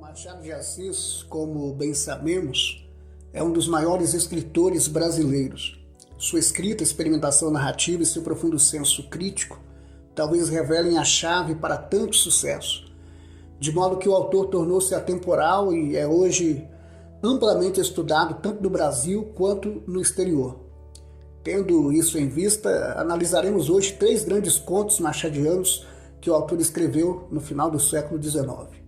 Machado de Assis, como bem sabemos, é um dos maiores escritores brasileiros. Sua escrita, experimentação narrativa e seu profundo senso crítico talvez revelem a chave para tanto sucesso, de modo que o autor tornou-se atemporal e é hoje amplamente estudado tanto no Brasil quanto no exterior. Tendo isso em vista, analisaremos hoje 3 grandes contos machadianos que o autor escreveu no final do século XIX.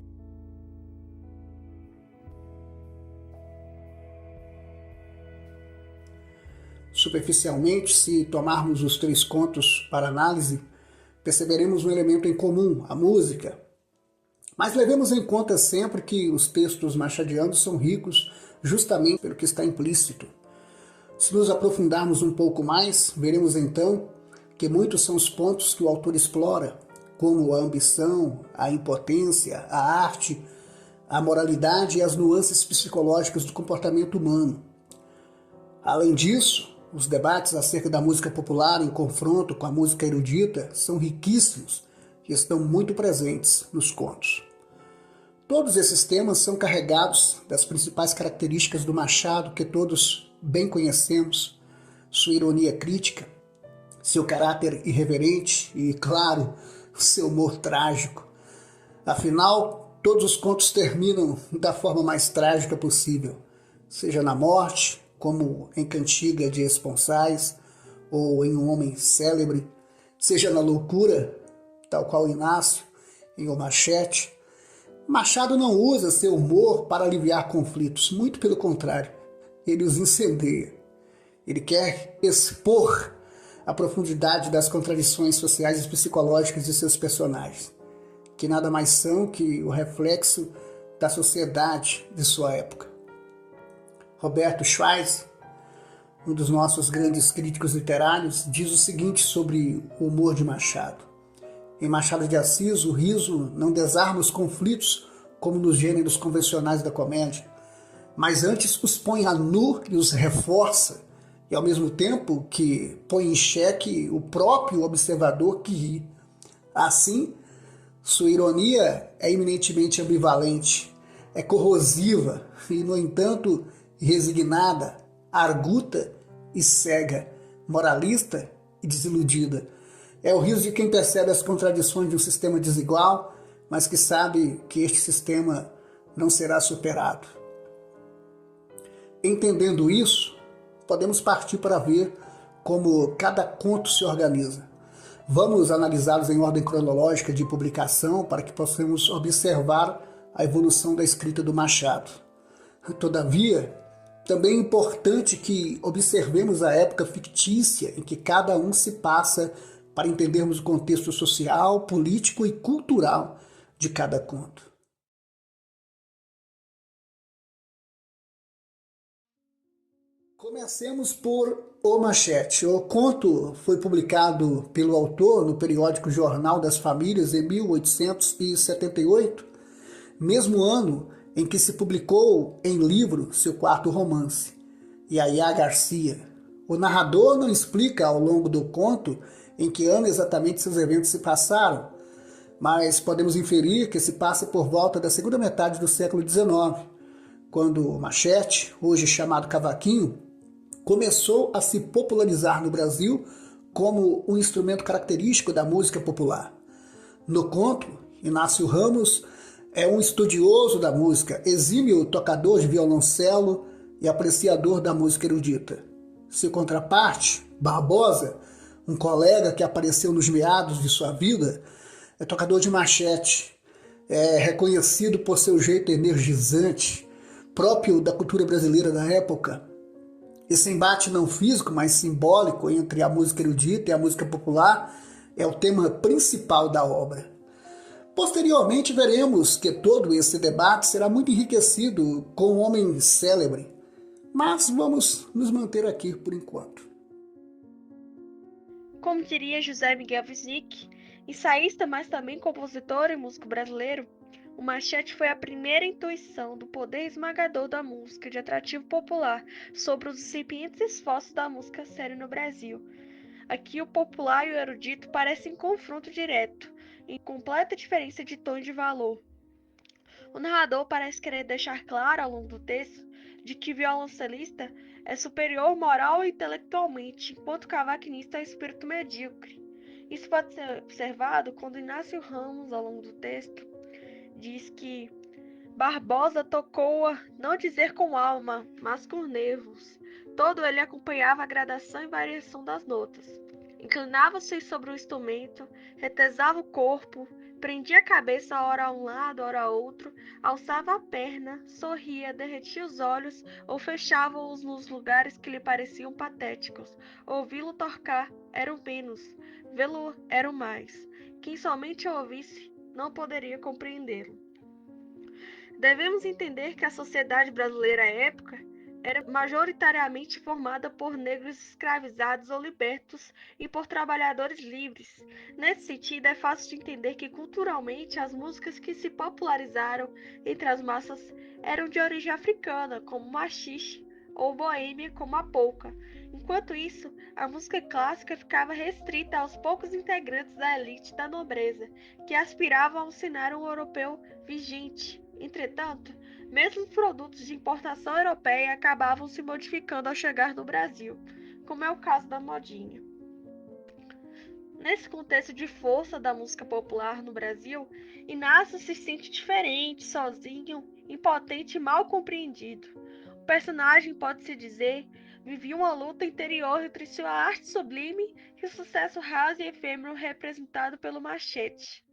Superficialmente, se tomarmos os 3 contos para análise, perceberemos um elemento em comum, a música. Mas levemos em conta sempre que os textos machadianos são ricos justamente pelo que está implícito. Se nos aprofundarmos um pouco mais, veremos então que muitos são os pontos que o autor explora, como a ambição, a impotência, a arte, a moralidade e as nuances psicológicas do comportamento humano. Além disso, os debates acerca da música popular em confronto com a música erudita são riquíssimos e estão muito presentes nos contos. Todos esses temas são carregados das principais características do Machado que todos bem conhecemos, sua ironia crítica, seu caráter irreverente e, claro, seu humor trágico. Afinal, todos os contos terminam da forma mais trágica possível, seja na morte, como em Cantiga de Esponsais, ou em Um Homem Célebre, seja na loucura, tal qual Inácio, em O Machete. Machado não usa seu humor para aliviar conflitos, muito pelo contrário, ele os incendeia. Ele quer expor a profundidade das contradições sociais e psicológicas de seus personagens, que nada mais são que o reflexo da sociedade de sua época. Roberto Schweitzer, um dos nossos grandes críticos literários, diz o seguinte sobre o humor de Machado. Em Machado de Assis, o riso não desarma os conflitos como nos gêneros convencionais da comédia, mas antes os põe a nu e os reforça, e ao mesmo tempo que põe em xeque o próprio observador que ri. Assim, sua ironia é eminentemente ambivalente, é corrosiva e, no entanto, resignada, arguta e cega, moralista e desiludida. É o riso de quem percebe as contradições de um sistema desigual, mas que sabe que este sistema não será superado. Entendendo isso, podemos partir para ver como cada conto se organiza. Vamos analisá-los em ordem cronológica de publicação para que possamos observar a evolução da escrita do Machado. Todavia, também é importante que observemos a época fictícia em que cada um se passa para entendermos o contexto social, político e cultural de cada conto. Comecemos por O Machete. O conto foi publicado pelo autor no periódico Jornal das Famílias em 1878, mesmo ano em que se publicou em livro seu quarto romance, Yaya Garcia. O narrador não explica ao longo do conto em que ano exatamente seus eventos se passaram, mas podemos inferir que se passa por volta da segunda metade do século XIX, quando o machete, hoje chamado cavaquinho, começou a se popularizar no Brasil como um instrumento característico da música popular. No conto, Inácio Ramos é um estudioso da música, exímio tocador de violoncelo e apreciador da música erudita. Seu contraparte, Barbosa, um colega que apareceu nos meados de sua vida, é tocador de machete, é reconhecido por seu jeito energizante, próprio da cultura brasileira da época. Esse embate não físico, mas simbólico entre a música erudita e a música popular é o tema principal da obra. Posteriormente, veremos que todo esse debate será muito enriquecido com o Homem Célebre, mas vamos nos manter aqui por enquanto. Como diria José Miguel Wisick, ensaísta, mas também compositor e músico brasileiro, o Machete foi a primeira intuição do poder esmagador da música de atrativo popular sobre os incipientes esforços da música séria no Brasil. Aqui o popular e o erudito parecem em confronto direto, em completa diferença de tom e de valor. O narrador parece querer deixar claro ao longo do texto de que o violoncelista é superior moral e intelectualmente, enquanto o cavaquinista é espírito medíocre. Isso pode ser observado quando Inácio Ramos, ao longo do texto, diz que Barbosa tocou-a não dizer com alma, mas com nervos. Todo ele acompanhava a gradação e variação das notas. Inclinava-se sobre o instrumento, retesava o corpo, prendia a cabeça ora a um lado, ora a outro, alçava a perna, sorria, derretia os olhos ou fechava-os nos lugares que lhe pareciam patéticos. Ouvi-lo tocar era o menos, vê-lo era o mais. Quem somente o ouvisse não poderia compreendê-lo. Devemos entender que a sociedade brasileira à época era majoritariamente formada por negros escravizados ou libertos e por trabalhadores livres. Nesse sentido, é fácil de entender que culturalmente as músicas que se popularizaram entre as massas eram de origem africana, como o machixe, ou boêmia, como a polca. Enquanto isso, a música clássica ficava restrita aos poucos integrantes da elite da nobreza, que aspiravam a um cenário europeu vigente. Entretanto, mesmo os produtos de importação europeia acabavam se modificando ao chegar no Brasil, como é o caso da modinha. Nesse contexto de força da música popular no Brasil, Inácio se sente diferente, sozinho, impotente e mal compreendido. O personagem, pode-se dizer, vivia uma luta interior entre sua arte sublime e o sucesso raso e efêmero representado pelo machete.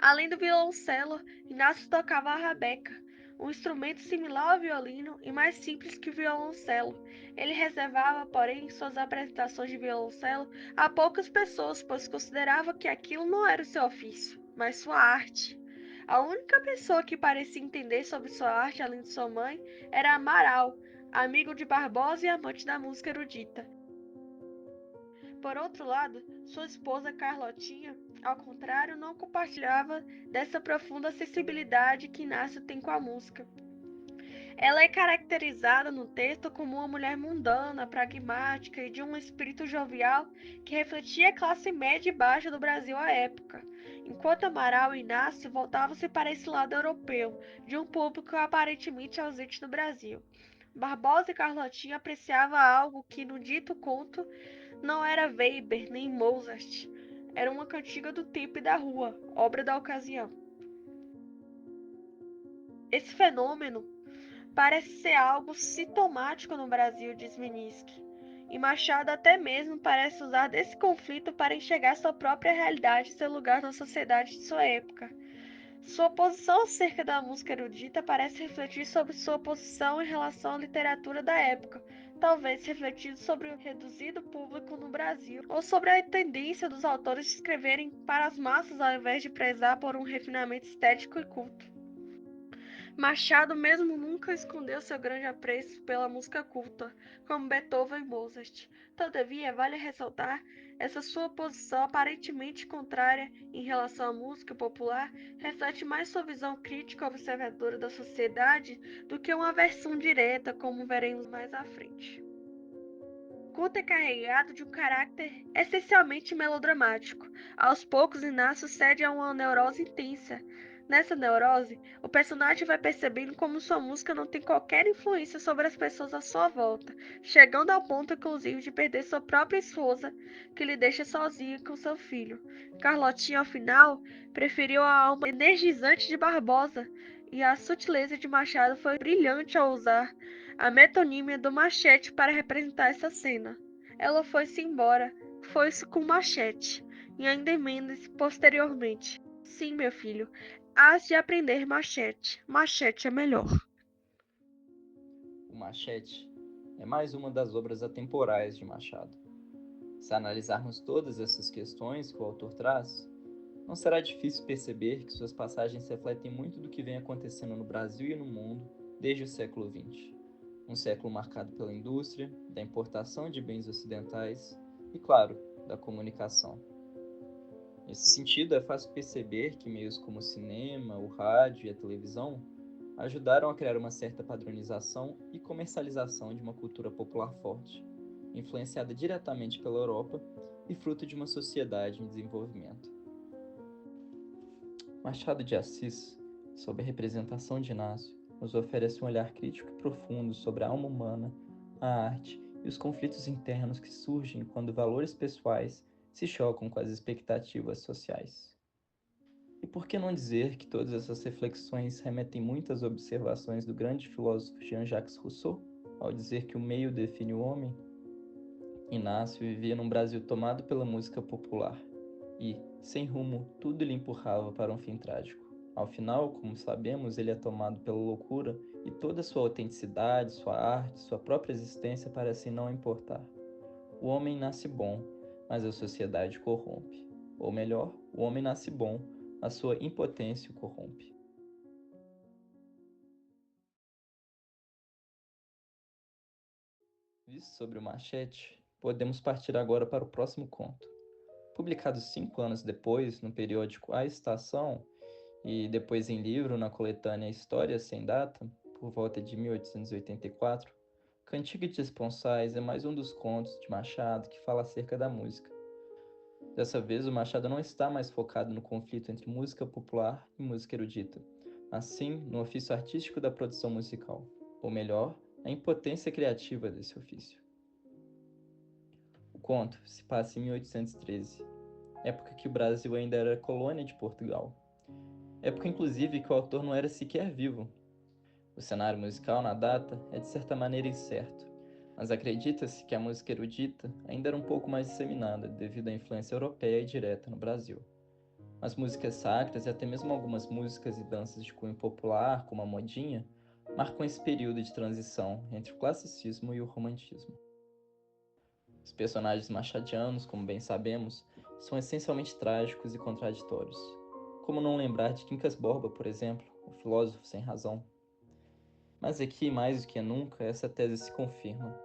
Além do violoncelo, Inácio tocava a rabeca, um instrumento similar ao violino e mais simples que o violoncelo. Ele reservava, porém, suas apresentações de violoncelo a poucas pessoas, pois considerava que aquilo não era o seu ofício, mas sua arte. A única pessoa que parecia entender sobre sua arte, além de sua mãe, era Amaral, amigo de Barbosa e amante da música erudita. Por outro lado, sua esposa Carlotinha, ao contrário, não compartilhava dessa profunda sensibilidade que Inácio tem com a música. Ela é caracterizada no texto como uma mulher mundana, pragmática e de um espírito jovial que refletia a classe média e baixa do Brasil à época, enquanto Amaral e Inácio voltavam-se para esse lado europeu, de um público aparentemente ausente no Brasil. Barbosa e Carlotinha apreciavam algo que, no dito conto, não era Weber nem Mozart, era uma cantiga do tempo e da rua, obra da ocasião. Esse fenômeno parece ser algo sintomático no Brasil, diz Minsky, e Machado até mesmo parece usar desse conflito para enxergar sua própria realidade e seu lugar na sociedade de sua época. Sua posição acerca da música erudita parece refletir sobre sua posição em relação à literatura da época, talvez refletindo sobre o reduzido público no Brasil, ou sobre a tendência dos autores de escreverem para as massas ao invés de prezar por um refinamento estético e culto. Machado mesmo nunca escondeu seu grande apreço pela música culta, como Beethoven e Mozart. Todavia, vale ressaltar essa sua posição aparentemente contrária em relação à música popular reflete mais sua visão crítica observadora da sociedade do que uma versão direta, como veremos mais à frente. Culto é carregado de um caráter essencialmente melodramático. Aos poucos, Inácio cede a uma neurose intensa. Nessa neurose, o personagem vai percebendo como sua música não tem qualquer influência sobre as pessoas à sua volta, chegando ao ponto, inclusive, de perder sua própria esposa, que lhe deixa sozinha com seu filho. Carlotinha, ao final, preferiu a alma energizante de Barbosa, e a sutileza de Machado foi brilhante ao usar a metonímia do machete para representar essa cena. Ela foi-se embora, foi-se com o machete, e ainda emenda-se posteriormente. Sim, meu filho, hás de aprender machete. Machete é melhor. O Machete é mais uma das obras atemporais de Machado. Se analisarmos todas essas questões que o autor traz, não será difícil perceber que suas passagens refletem muito do que vem acontecendo no Brasil e no mundo desde o século XX. Um século marcado pela indústria, da importação de bens ocidentais e, claro, da comunicação. Nesse sentido, é fácil perceber que meios como o cinema, o rádio e a televisão ajudaram a criar uma certa padronização e comercialização de uma cultura popular forte, influenciada diretamente pela Europa e fruto de uma sociedade em desenvolvimento. Machado de Assis sob a representação de Inácio, nos oferece um olhar crítico e profundo sobre a alma humana, a arte e os conflitos internos que surgem quando valores pessoais se chocam com as expectativas sociais. E por que não dizer que todas essas reflexões remetem muito às observações do grande filósofo Jean-Jacques Rousseau, ao dizer que o meio define o homem? Inácio vivia num Brasil tomado pela música popular e, sem rumo, tudo lhe empurrava para um fim trágico. Ao final, como sabemos, ele é tomado pela loucura e toda sua autenticidade, sua arte, sua própria existência parecem não importar. O homem nasce bom, mas a sociedade o corrompe. Ou melhor, o homem nasce bom, a sua impotência o corrompe. Visto sobre o Machete, podemos partir agora para o próximo conto. Publicado 5 anos depois, no periódico A Estação, e depois em livro na coletânea Histórias Sem Data, por volta de 1884, Cantiga de Esponsais é mais um dos contos de Machado que fala acerca da música. Dessa vez, o Machado não está mais focado no conflito entre música popular e música erudita, mas sim no ofício artístico da produção musical, ou melhor, a impotência criativa desse ofício. O conto se passa em 1813, época que o Brasil ainda era colônia de Portugal. Época, inclusive, que o autor não era sequer vivo. O cenário musical na data é de certa maneira incerto, mas acredita-se que a música erudita ainda era um pouco mais disseminada devido à influência europeia e direta no Brasil. As músicas sacras e até mesmo algumas músicas e danças de cunho popular, como a modinha, marcam esse período de transição entre o classicismo e o romantismo. Os personagens machadianos, como bem sabemos, são essencialmente trágicos e contraditórios. Como não lembrar de Quincas Borba, por exemplo, o filósofo sem razão? Mas aqui, mais do que nunca, essa tese se confirma.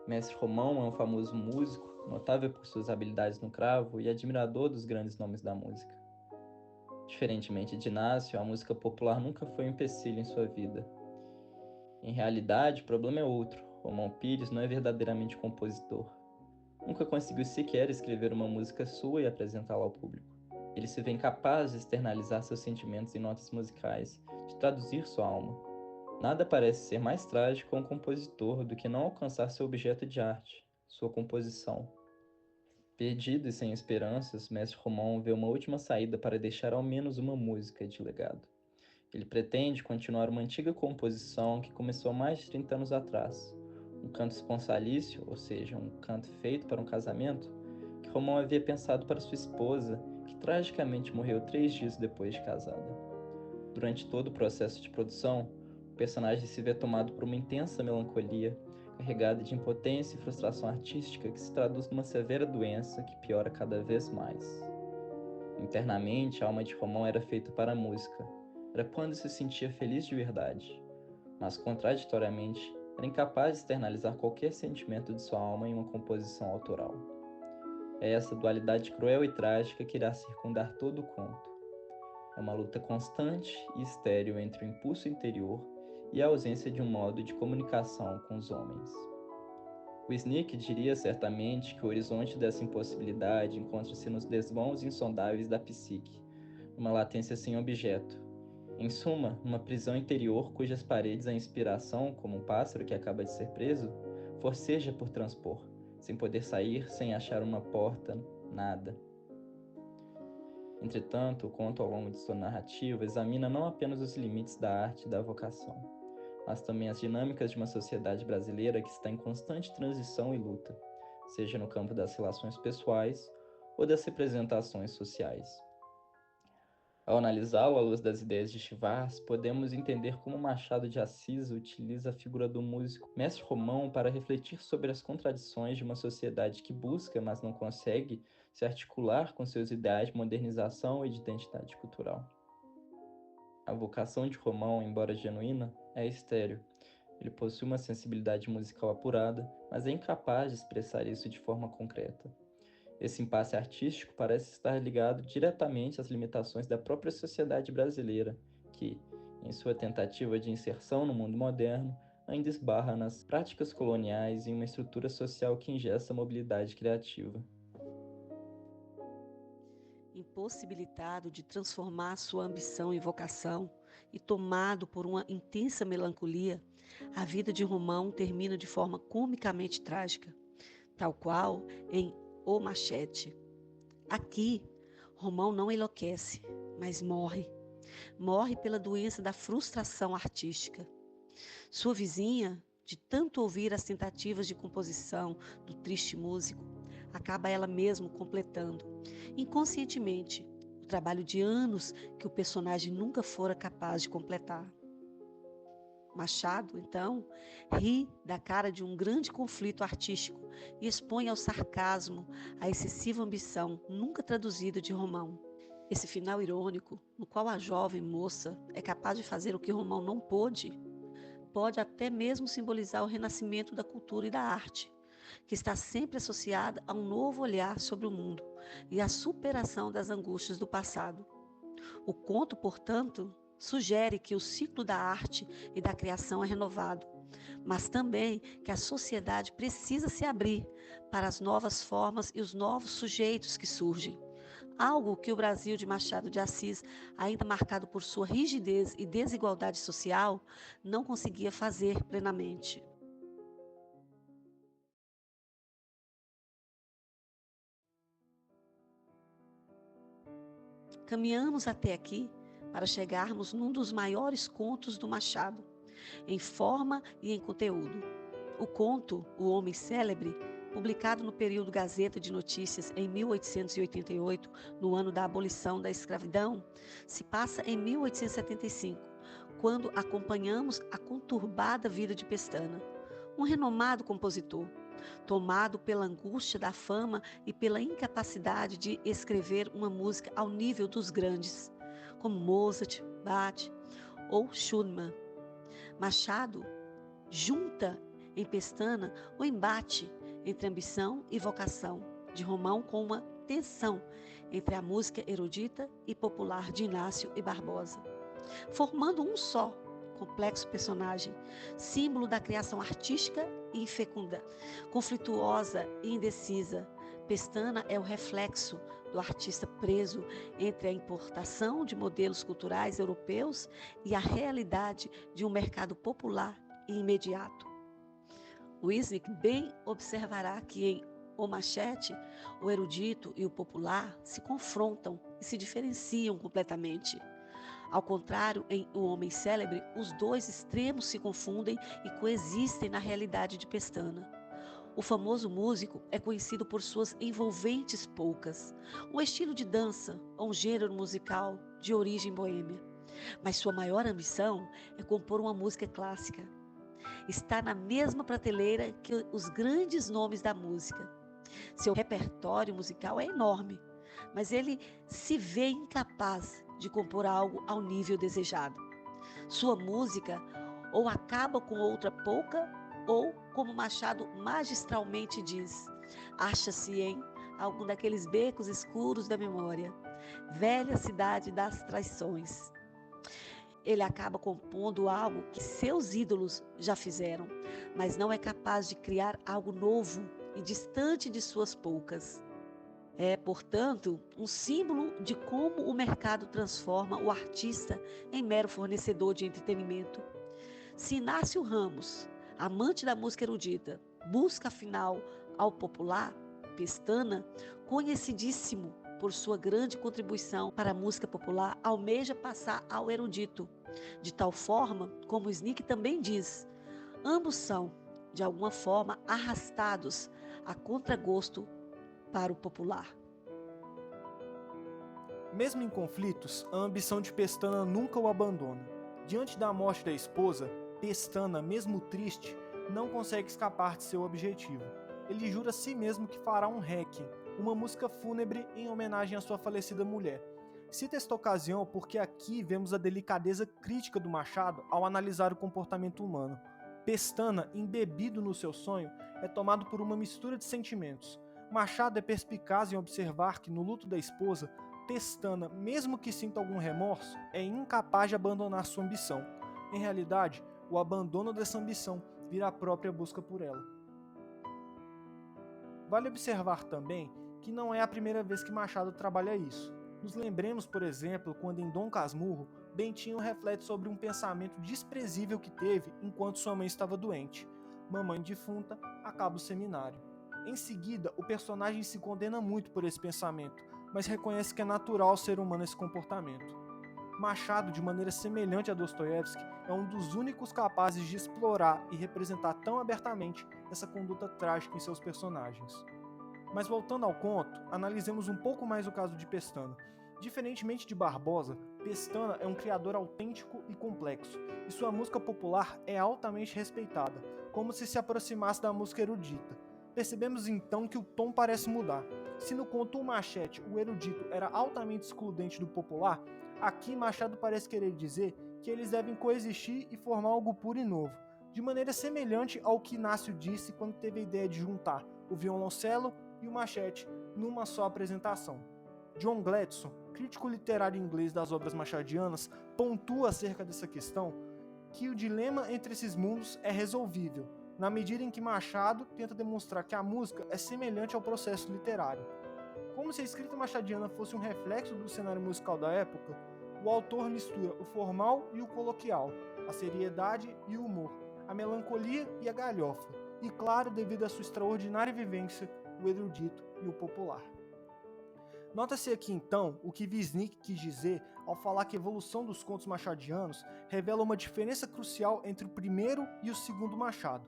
Mestre Romão é um famoso músico, notável por suas habilidades no cravo e admirador dos grandes nomes da música. Diferentemente de Inácio, a música popular nunca foi um empecilho em sua vida. Em realidade, o problema é outro. Romão Pires não é verdadeiramente compositor. Nunca conseguiu sequer escrever uma música sua e apresentá-la ao público. Ele se vê incapaz de externalizar seus sentimentos em notas musicais, de traduzir sua alma. Nada parece ser mais trágico a um compositor do que não alcançar seu objeto de arte, sua composição. Perdido e sem esperanças, Mestre Romão vê uma última saída para deixar ao menos uma música de legado. Ele pretende continuar uma antiga composição que começou há mais de 30 anos atrás, um canto esponsalício, ou seja, um canto feito para um casamento, que Romão havia pensado para sua esposa, que tragicamente morreu 3 dias depois de casada. Durante todo o processo de produção, o personagem se vê tomado por uma intensa melancolia, carregada de impotência e frustração artística que se traduz numa severa doença que piora cada vez mais. Internamente, a alma de Romão era feita para a música. Era quando se sentia feliz de verdade, mas, contraditoriamente, era incapaz de externalizar qualquer sentimento de sua alma em uma composição autoral. É essa dualidade cruel e trágica que irá circundar todo o conto. É uma luta constante e estéril entre o impulso interior e a ausência de um modo de comunicação com os homens. Wisnik diria certamente que o horizonte dessa impossibilidade encontra-se nos desvãos insondáveis da psique, numa latência sem objeto. Em suma, uma prisão interior cujas paredes a inspiração, como um pássaro que acaba de ser preso, forceja por transpor, sem poder sair, sem achar uma porta, nada. Entretanto, o conto ao longo de sua narrativa examina não apenas os limites da arte e da vocação, mas também as dinâmicas de uma sociedade brasileira que está em constante transição e luta, seja no campo das relações pessoais ou das representações sociais. Ao analisá-lo à luz das ideias de Chivas, podemos entender como Machado de Assis utiliza a figura do músico Mestre Romão para refletir sobre as contradições de uma sociedade que busca, mas não consegue, se articular com seus ideais de modernização e de identidade cultural. A vocação de Romão, embora genuína, é estéril. Ele possui uma sensibilidade musical apurada, mas é incapaz de expressar isso de forma concreta. Esse impasse artístico parece estar ligado diretamente às limitações da própria sociedade brasileira, que, em sua tentativa de inserção no mundo moderno, ainda esbarra nas práticas coloniais e em uma estrutura social que engessa a mobilidade criativa. Impossibilitado de transformar sua ambição em vocação, e tomado por uma intensa melancolia, a vida de Romão termina de forma comicamente trágica, tal qual em O Machete. Aqui, Romão não enlouquece, mas morre. Morre pela doença da frustração artística. Sua vizinha, de tanto ouvir as tentativas de composição do triste músico, acaba ela mesma completando, inconscientemente, o trabalho de anos que o personagem nunca fora capaz de completar. Machado, então, ri da cara de um grande conflito artístico e expõe ao sarcasmo a excessiva ambição nunca traduzida de Romão. Esse final irônico, no qual a jovem moça é capaz de fazer o que Romão não pôde, pode até mesmo simbolizar o renascimento da cultura e da arte, que está sempre associada a um novo olhar sobre o mundo e à superação das angústias do passado. O conto, portanto, sugere que o ciclo da arte e da criação é renovado, mas também que a sociedade precisa se abrir para as novas formas e os novos sujeitos que surgem. Algo que o Brasil de Machado de Assis, ainda marcado por sua rigidez e desigualdade social, não conseguia fazer plenamente. Caminhamos até aqui para chegarmos num dos maiores contos do Machado, em forma e em conteúdo. O conto O Homem Célebre, publicado no período Gazeta de Notícias em 1888, no ano da abolição da escravidão, se passa em 1875, quando acompanhamos a conturbada vida de Pestana, um renomado compositor, tomado pela angústia da fama e pela incapacidade de escrever uma música ao nível dos grandes, como Mozart, Bach ou Schumann. Machado junta em Pestana o embate entre ambição e vocação de Romão com uma tensão entre a música erudita e popular de Inácio e Barbosa, formando um só complexo personagem, símbolo da criação artística e infecunda, conflituosa e indecisa. Pestana é o reflexo do artista preso entre a importação de modelos culturais europeus e a realidade de um mercado popular e imediato. Wisnik bem observará que em O Machete, o erudito e o popular se confrontam e se diferenciam completamente. Ao contrário, em O Homem Célebre, os dois extremos se confundem e coexistem na realidade de Pestana. O famoso músico é conhecido por suas envolventes polcas, um estilo de dança ou um gênero musical de origem boêmia. Mas sua maior ambição é compor uma música clássica. Está na mesma prateleira que os grandes nomes da música. Seu repertório musical é enorme, mas ele se vê incapaz de compor algo ao nível desejado. Sua música ou acaba com outra polca, ou, como Machado magistralmente diz, acha-se em algum daqueles becos escuros da memória, velha cidade das traições. Ele acaba compondo algo que seus ídolos já fizeram, mas não é capaz de criar algo novo e distante de suas polcas. É, portanto, um símbolo de como o mercado transforma o artista em mero fornecedor de entretenimento. Se Inácio Ramos, amante da música erudita, busca afinal ao popular, Pestana, conhecidíssimo por sua grande contribuição para a música popular, almeja passar ao erudito. De tal forma, como Snick também diz, ambos são, de alguma forma, arrastados a contragosto para o popular. Mesmo em conflitos, a ambição de Pestana nunca o abandona. Diante da morte da esposa, Pestana, mesmo triste, não consegue escapar de seu objetivo. Ele jura a si mesmo que fará um requiem, uma música fúnebre em homenagem à sua falecida mulher. Cita esta ocasião porque aqui vemos a delicadeza crítica do Machado ao analisar o comportamento humano. Pestana, embebido no seu sonho, é tomado por uma mistura de sentimentos. Machado é perspicaz em observar que no luto da esposa, Pestana, mesmo que sinta algum remorso, é incapaz de abandonar sua ambição. Em realidade, o abandono dessa ambição vira a própria busca por ela. Vale observar também que não é a primeira vez que Machado trabalha isso. Nos lembremos, por exemplo, quando em Dom Casmurro Bentinho reflete sobre um pensamento desprezível que teve enquanto sua mãe estava doente. Mamãe defunta, acaba o seminário. Em seguida, o personagem se condena muito por esse pensamento, mas reconhece que é natural ao ser humano esse comportamento. Machado, de maneira semelhante a Dostoiévski, é um dos únicos capazes de explorar e representar tão abertamente essa conduta trágica em seus personagens. Mas voltando ao conto, analisemos um pouco mais o caso de Pestana. Diferentemente de Barbosa, Pestana é um criador autêntico e complexo, e sua música popular é altamente respeitada, como se aproximasse da música erudita. Percebemos então que o tom parece mudar. Se no conto O Machete o erudito era altamente excludente do popular, aqui Machado parece querer dizer que eles devem coexistir e formar algo puro e novo, de maneira semelhante ao que Inácio disse quando teve a ideia de juntar o violoncelo e o machete numa só apresentação. John Gladstone, crítico literário inglês das obras machadianas, pontua acerca dessa questão que o dilema entre esses mundos é resolvível, na medida em que Machado tenta demonstrar que a música é semelhante ao processo literário. Como se a escrita machadiana fosse um reflexo do cenário musical da época, o autor mistura o formal e o coloquial, a seriedade e o humor, a melancolia e a galhofa, e claro, devido à sua extraordinária vivência, o erudito e o popular. Nota-se aqui então o que Wisnik quis dizer ao falar que a evolução dos contos machadianos revela uma diferença crucial entre o primeiro e o segundo Machado.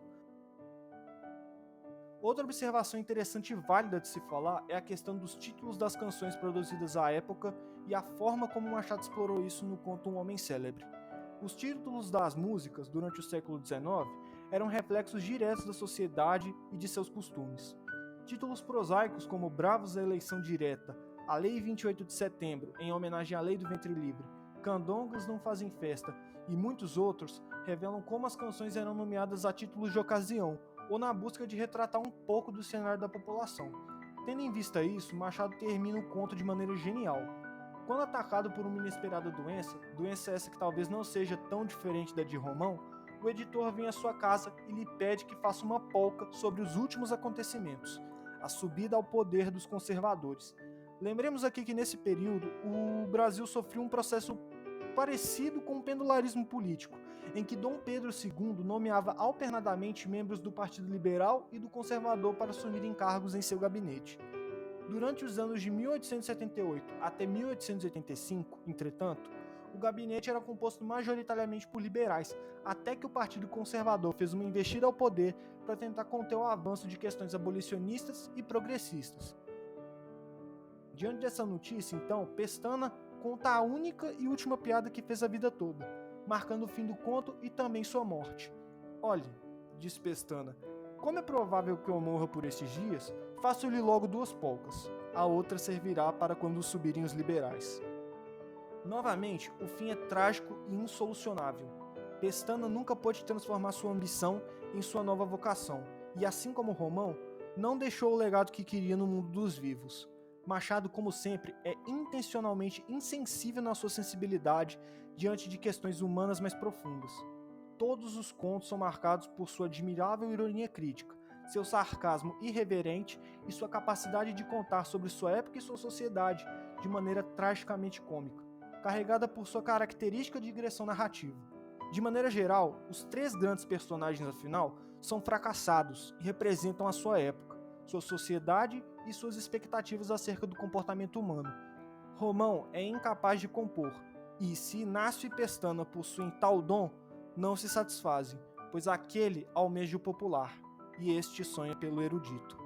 Outra observação interessante e válida de se falar é a questão dos títulos das canções produzidas à época e a forma como Machado explorou isso no conto Um Homem Célebre. Os títulos das músicas, durante o século XIX, eram reflexos diretos da sociedade e de seus costumes. Títulos prosaicos como Bravos da Eleição Direta, A Lei 28 de Setembro, em homenagem à Lei do Ventre Livre, Candongas Não Fazem Festa e muitos outros revelam como as canções eram nomeadas a títulos de ocasião, ou na busca de retratar um pouco do cenário da população. Tendo em vista isso, Machado termina o conto de maneira genial. Quando atacado por uma inesperada doença essa que talvez não seja tão diferente da de Romão, o editor vem à sua casa e lhe pede que faça uma polca sobre os últimos acontecimentos, a subida ao poder dos conservadores. Lembremos aqui que nesse período o Brasil sofreu um processo parecido com o pendularismo político, em que Dom Pedro II nomeava alternadamente membros do Partido Liberal e do Conservador para assumirem cargos em seu gabinete. Durante os anos de 1878 até 1885, entretanto, o gabinete era composto majoritariamente por liberais, até que o Partido Conservador fez uma investida ao poder para tentar conter o avanço de questões abolicionistas e progressistas. Diante dessa notícia, então, Pestana conta a única e última piada que fez a vida toda, marcando o fim do conto e também sua morte. Olhe, diz Pestana, como é provável que eu morra por estes dias, faço-lhe logo 2 polcas, a outra servirá para quando subirem os liberais. Novamente, o fim é trágico e insolucionável. Pestana nunca pôde transformar sua ambição em sua nova vocação, e assim como Romão, não deixou o legado que queria no mundo dos vivos. Machado, como sempre, é intencionalmente insensível na sua sensibilidade diante de questões humanas mais profundas. Todos os contos são marcados por sua admirável ironia crítica, seu sarcasmo irreverente e sua capacidade de contar sobre sua época e sua sociedade de maneira tragicamente cômica, carregada por sua característica digressão narrativa. De maneira geral, os 3 grandes personagens, afinal, são fracassados e representam a sua época, sua sociedade e suas expectativas acerca do comportamento humano. Romão é incapaz de compor, e se Inácio e Pestana possuem tal dom, não se satisfazem, pois aquele almeja o popular, e este sonha pelo erudito.